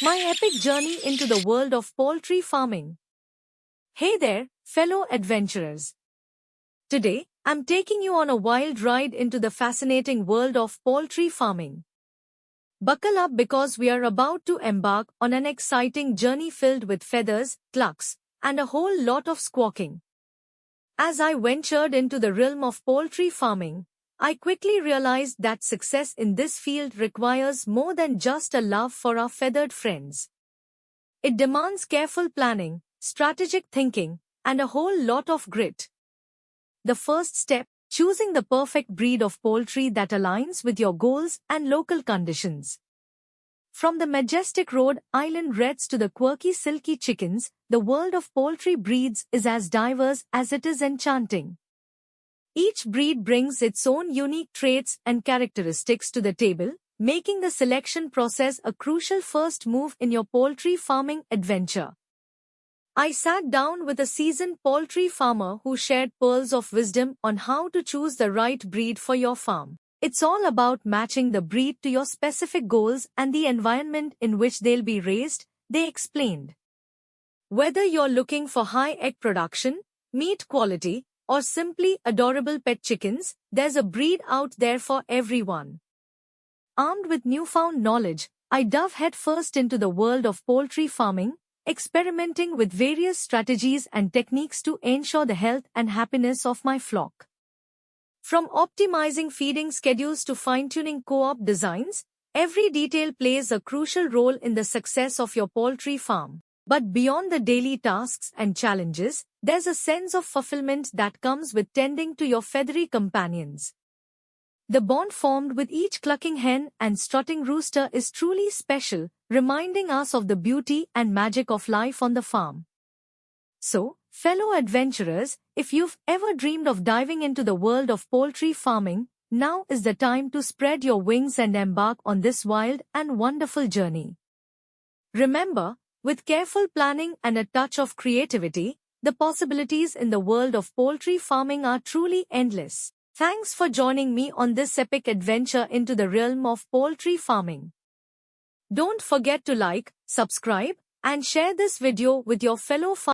My epic journey into the world of poultry farming. Hey there, fellow adventurers. Today, I'm taking you on a wild ride into the fascinating world of poultry farming. Buckle up because we are about to embark on an exciting journey filled with feathers, clucks, and a whole lot of squawking. As I ventured into the realm of poultry farming, I quickly realized that success in this field requires more than just a love for our feathered friends. It demands careful planning, strategic thinking, and a whole lot of grit. The first step, choosing the perfect breed of poultry that aligns with your goals and local conditions. From the majestic Rhode Island Reds to the quirky silky chickens, the world of poultry breeds is as diverse as it is enchanting. Each breed brings its own unique traits and characteristics to the table, making the selection process a crucial first move in your poultry farming adventure. I sat down with a seasoned poultry farmer who shared pearls of wisdom on how to choose the right breed for your farm. It's all about matching the breed to your specific goals and the environment in which they'll be raised, they explained. Whether you're looking for high egg production, meat quality, or simply adorable pet chickens, there's a breed out there for everyone. Armed with newfound knowledge, I dove headfirst into the world of poultry farming, experimenting with various strategies and techniques to ensure the health and happiness of my flock. From optimizing feeding schedules to fine-tuning co-op designs, every detail plays a crucial role in the success of your poultry farm. But beyond the daily tasks and challenges, there's a sense of fulfillment that comes with tending to your feathery companions. The bond formed with each clucking hen and strutting rooster is truly special, reminding us of the beauty and magic of life on the farm. So, fellow adventurers, if you've ever dreamed of diving into the world of poultry farming, now is the time to spread your wings and embark on this wild and wonderful journey. Remember, with careful planning and a touch of creativity, the possibilities in the world of poultry farming are truly endless. Thanks for joining me on this epic adventure into the realm of poultry farming. Don't forget to like, subscribe, and share this video with your fellow farmers.